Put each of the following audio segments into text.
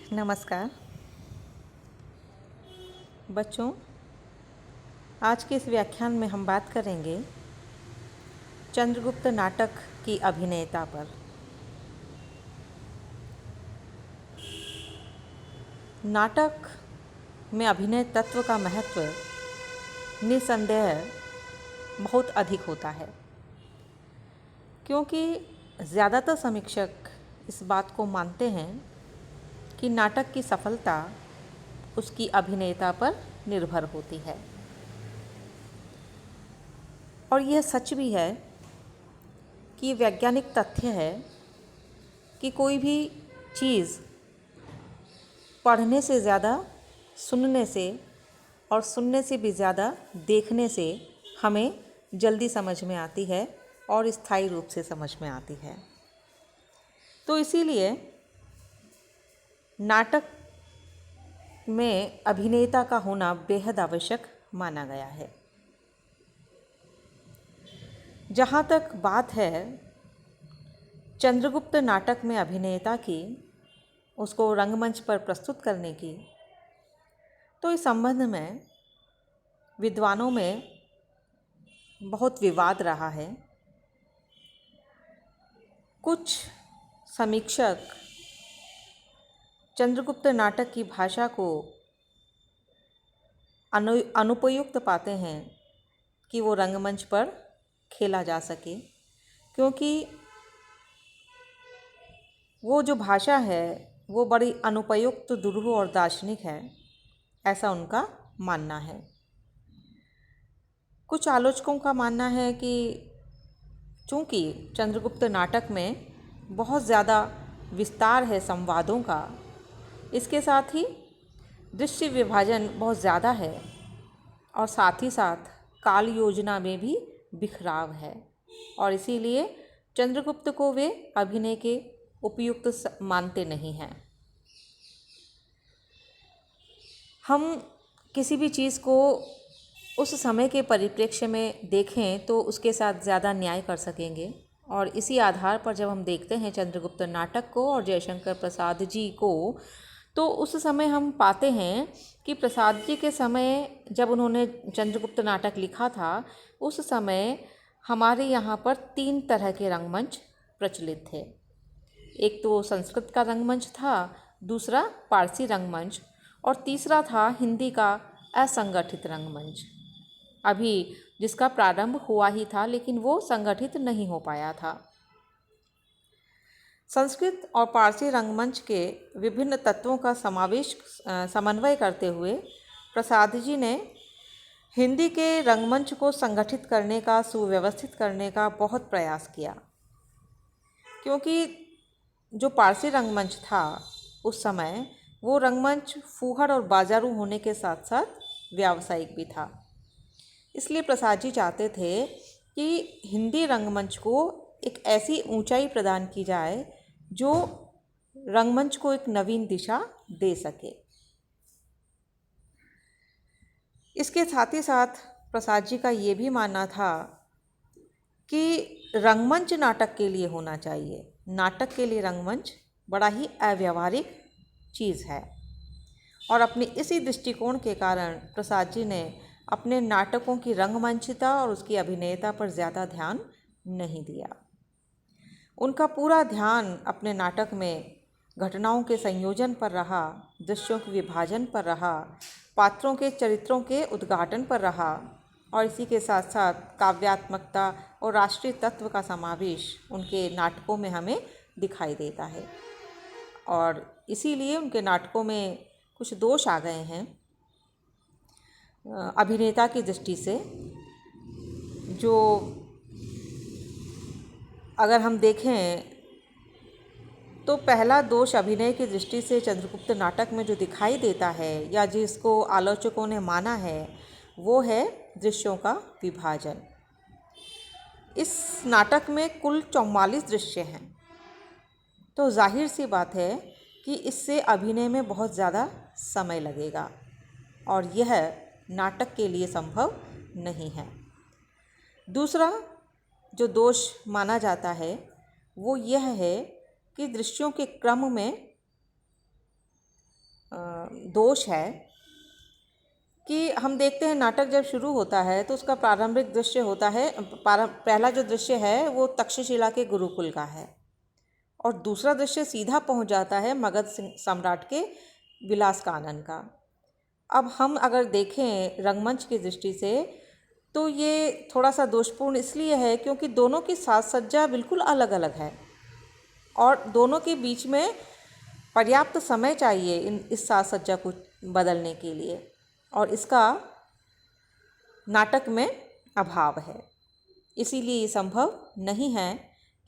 नमस्कार बच्चों, आज के इस व्याख्यान में हम बात करेंगे चंद्रगुप्त नाटक की अभिनेता पर। नाटक में अभिनय तत्व का महत्व निसंदेह बहुत अधिक होता है, क्योंकि ज़्यादातर समीक्षक इस बात को मानते हैं कि नाटक की सफलता उसकी अभिनेता पर निर्भर होती है। और यह सच भी है कि वैज्ञानिक तथ्य है कि कोई भी चीज़ पढ़ने से ज़्यादा सुनने से और सुनने से भी ज़्यादा देखने से हमें जल्दी समझ में आती है और स्थायी रूप से समझ में आती है। तो इसीलिए नाटक में अभिनेता का होना बेहद आवश्यक माना गया है। जहाँ तक बात है चंद्रगुप्त नाटक में अभिनेता की, उसको रंगमंच पर प्रस्तुत करने की, तो इस संबंध में विद्वानों में बहुत विवाद रहा है। कुछ समीक्षक चंद्रगुप्त नाटक की भाषा को अनुपयुक्त पाते हैं कि वो रंगमंच पर खेला जा सके, क्योंकि वो जो भाषा है वो बड़ी अनुपयुक्त, दुरूह और दार्शनिक है, ऐसा उनका मानना है। कुछ आलोचकों का मानना है कि चूँकि चंद्रगुप्त नाटक में बहुत ज़्यादा विस्तार है संवादों का, इसके साथ ही दृश्य विभाजन बहुत ज़्यादा है और साथ ही साथ काल योजना में भी बिखराव है, और इसीलिए चंद्रगुप्त को वे अभिनय के उपयुक्त मानते नहीं हैं। हम किसी भी चीज़ को उस समय के परिप्रेक्ष्य में देखें तो उसके साथ ज़्यादा न्याय कर सकेंगे, और इसी आधार पर जब हम देखते हैं चंद्रगुप्त नाटक को और जयशंकर प्रसाद जी को, तो उस समय हम पाते हैं कि प्रसाद जी के समय जब उन्होंने चंद्रगुप्त नाटक लिखा था, उस समय हमारे यहाँ पर 3 तरह के रंगमंच प्रचलित थे। एक तो संस्कृत का रंगमंच था, दूसरा पारसी रंगमंच, और तीसरा था हिंदी का असंगठित रंगमंच, अभी जिसका प्रारंभ हुआ ही था लेकिन वो संगठित नहीं हो पाया था। संस्कृत और पारसी रंगमंच के विभिन्न तत्वों का समन्वय करते हुए प्रसाद जी ने हिंदी के रंगमंच को संगठित करने का, सुव्यवस्थित करने का बहुत प्रयास किया, क्योंकि जो पारसी रंगमंच था उस समय, वो रंगमंच फूहड़ और बाजारू होने के साथ साथ व्यावसायिक भी था। इसलिए प्रसाद जी चाहते थे कि हिंदी रंगमंच को एक ऐसी ऊंचाई प्रदान की जाए जो रंगमंच को एक नवीन दिशा दे सके। इसके साथ ही साथ प्रसाद जी का ये भी मानना था कि रंगमंच नाटक के लिए होना चाहिए। नाटक के लिए रंगमंच बड़ा ही अव्यावहारिक चीज़ है, और अपने इसी दृष्टिकोण के कारण प्रसाद जी ने अपने नाटकों की रंगमंचिता और उसकी अभिनेता पर ज़्यादा ध्यान नहीं दिया। उनका पूरा ध्यान अपने नाटक में घटनाओं के संयोजन पर रहा, दृश्यों के विभाजन पर रहा, पात्रों के चरित्रों के उद्घाटन पर रहा, और इसी के साथ साथ काव्यात्मकता और राष्ट्रीय तत्व का समावेश उनके नाटकों में हमें दिखाई देता है। और इसीलिए उनके नाटकों में कुछ दोष आ गए हैं अभिनेता की दृष्टि से, जो अगर हम देखें तो पहला दोष अभिनय की दृष्टि से चंद्रगुप्त नाटक में जो दिखाई देता है या जिसको आलोचकों ने माना है, वो है दृश्यों का विभाजन। इस नाटक में कुल 44 दृश्य हैं, तो जाहिर सी बात है कि इससे अभिनय में बहुत ज़्यादा समय लगेगा, और यह नाटक के लिए संभव नहीं है। दूसरा जो दोष माना जाता है वो यह है कि दृश्यों के क्रम में दोष है कि हम देखते हैं नाटक जब शुरू होता है तो उसका प्रारंभिक दृश्य होता है, पहला जो दृश्य है वो तक्षशिला के गुरुकुल का है और दूसरा दृश्य सीधा पहुंच जाता है मगध सिंह सम्राट के विलास कानन का। अब हम अगर देखें रंगमंच की दृष्टि से तो ये थोड़ा सा दोषपूर्ण इसलिए है क्योंकि दोनों की साज सज्जा बिल्कुल अलग अलग है और दोनों के बीच में पर्याप्त समय चाहिए इस साज सज्जा को बदलने के लिए और इसका नाटक में अभाव है। इसीलिए ये संभव नहीं है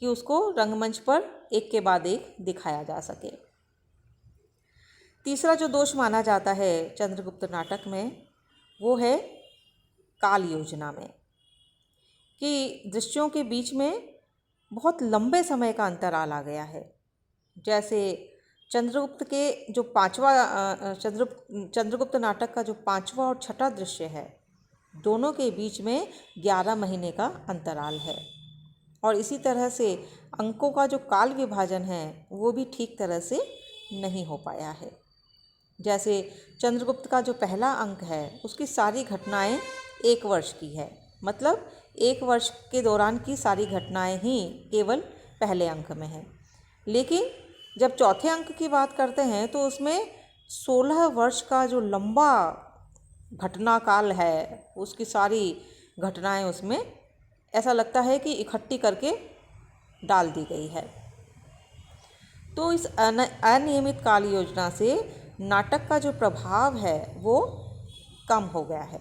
कि उसको रंगमंच पर एक के बाद एक दिखाया जा सके। तीसरा जो दोष माना जाता है चंद्रगुप्त नाटक में वो है काल योजना में, कि दृश्यों के बीच में बहुत लंबे समय का अंतराल आ गया है। जैसे चंद्रगुप्त के जो चंद्रगुप्त नाटक का जो 5वां और 6ठा दृश्य है, दोनों के बीच में 11 महीने का अंतराल है और इसी तरह से अंकों का जो काल विभाजन है वो भी ठीक तरह से नहीं हो पाया है। जैसे चंद्रगुप्त का जो पहला अंक है उसकी सारी घटनाएं 1 वर्ष की है, मतलब 1 वर्ष के दौरान की सारी घटनाएं ही केवल पहले अंक में हैं। लेकिन जब चौथे अंक की बात करते हैं तो उसमें 16 वर्ष का जो लंबा घटना काल है, उसकी सारी घटनाएं उसमें ऐसा लगता है कि इकट्ठी करके डाल दी गई है। तो इस अनियमित काल योजना से नाटक का जो प्रभाव है वो कम हो गया है।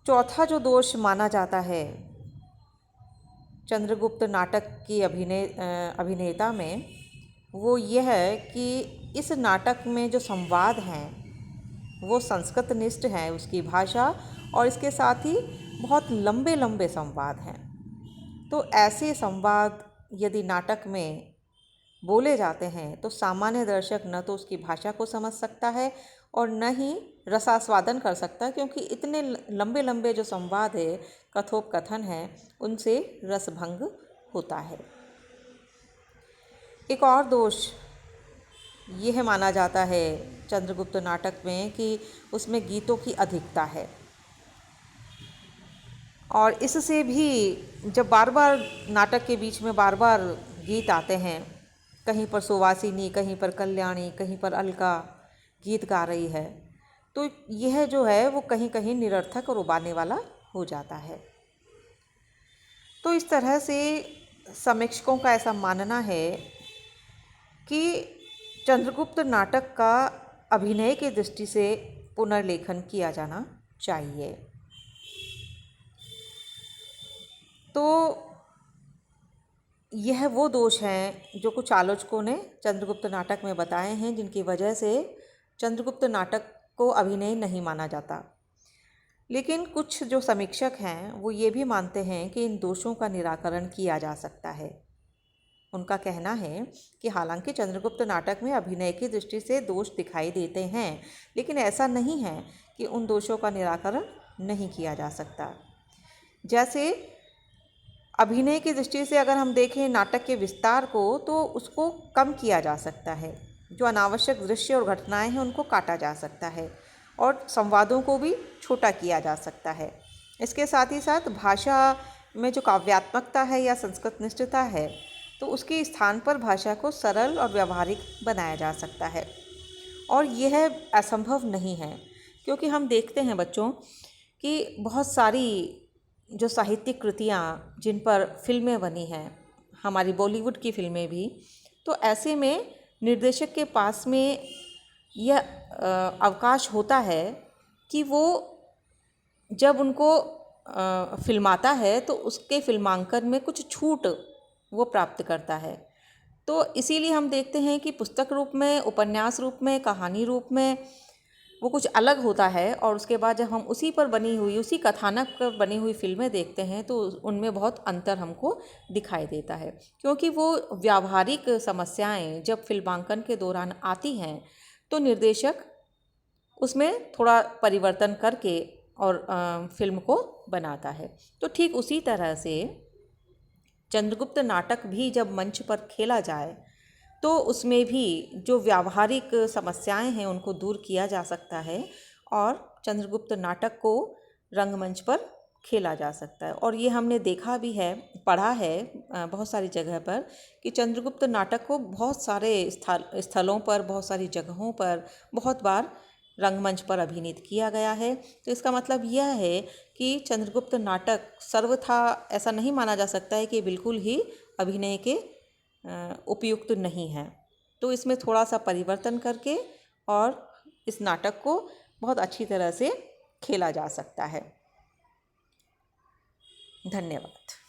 चौथा जो दोष माना जाता है चंद्रगुप्त नाटक की अभिनेता में वो यह है कि इस नाटक में जो संवाद हैं वो संस्कृतनिष्ठ हैं, उसकी भाषा, और इसके साथ ही बहुत लंबे लंबे संवाद हैं। तो ऐसे संवाद यदि नाटक में बोले जाते हैं तो सामान्य दर्शक न तो उसकी भाषा को समझ सकता है और न ही रसास्वादन कर सकता, क्योंकि इतने लंबे लंबे जो संवाद है, कथोपकथन है, उनसे रसभंग होता है। एक और दोष यह माना जाता है चंद्रगुप्त नाटक में कि उसमें गीतों की अधिकता है और इससे भी जब बार बार नाटक के बीच में बार बार गीत आते हैं, कहीं पर सुवासिनी, कहीं पर कल्याणी, कहीं पर अलका गीत गा रही है, तो यह जो है वो कहीं कहीं निरर्थक और उबाने वाला हो जाता है। तो इस तरह से समीक्षकों का ऐसा मानना है कि चंद्रगुप्त नाटक का अभिनय की दृष्टि से पुनर्लेखन किया जाना चाहिए। तो यह वो दोष हैं जो कुछ आलोचकों ने चंद्रगुप्त नाटक में बताए हैं, जिनकी वजह से चंद्रगुप्त नाटक को अभिनय नहीं माना जाता। लेकिन कुछ जो समीक्षक हैं वो ये भी मानते हैं कि इन दोषों का निराकरण किया जा सकता है। उनका कहना है कि हालांकि चंद्रगुप्त नाटक में अभिनय की दृष्टि से दोष दिखाई देते हैं, लेकिन ऐसा नहीं है कि उन दोषों का निराकरण नहीं किया जा सकता। जैसे अभिनय की दृष्टि से अगर हम देखें नाटक के विस्तार को, तो उसको कम किया जा सकता है। जो अनावश्यक दृश्य और घटनाएं हैं उनको काटा जा सकता है और संवादों को भी छोटा किया जा सकता है। इसके साथ ही साथ भाषा में जो काव्यात्मकता है या संस्कृत निष्ठता है, तो उसके स्थान पर भाषा को सरल और व्यावहारिक बनाया जा सकता है। और यह असंभव नहीं है, क्योंकि हम देखते हैं बच्चों कि बहुत सारी जो साहित्यिक कृतियाँ जिन पर फिल्में बनी हैं, हमारी बॉलीवुड की फिल्में भी, तो ऐसे में निर्देशक के पास में यह अवकाश होता है कि वो जब उनको फिल्माता है तो उसके फिल्मांकन में कुछ छूट वो प्राप्त करता है। तो इसीलिए हम देखते हैं कि पुस्तक रूप में, उपन्यास रूप में, कहानी रूप में वो कुछ अलग होता है, और उसके बाद जब हम उसी पर बनी हुई, उसी कथानक पर बनी हुई फिल्में देखते हैं तो उनमें बहुत अंतर हमको दिखाई देता है, क्योंकि वो व्यावहारिक समस्याएं जब फिल्मांकन के दौरान आती हैं तो निर्देशक उसमें थोड़ा परिवर्तन करके और फिल्म को बनाता है। तो ठीक उसी तरह से चंद्रगुप्त नाटक भी जब मंच पर खेला जाए तो उसमें भी जो व्यावहारिक समस्याएं हैं उनको दूर किया जा सकता है और चंद्रगुप्त नाटक को रंगमंच पर खेला जा सकता है। और ये हमने देखा भी है, पढ़ा है बहुत सारी जगह पर कि चंद्रगुप्त नाटक को बहुत सारे स्थलों पर, बहुत सारी जगहों पर बहुत बार रंगमंच पर अभिनीत किया गया है। तो इसका मतलब यह है कि चंद्रगुप्त नाटक सर्वथा ऐसा नहीं माना जा सकता है कि बिल्कुल ही अभिनय के उपयुक्त नहीं है। तो इसमें थोड़ा सा परिवर्तन करके और इस नाटक को बहुत अच्छी तरह से खेला जा सकता है। धन्यवाद।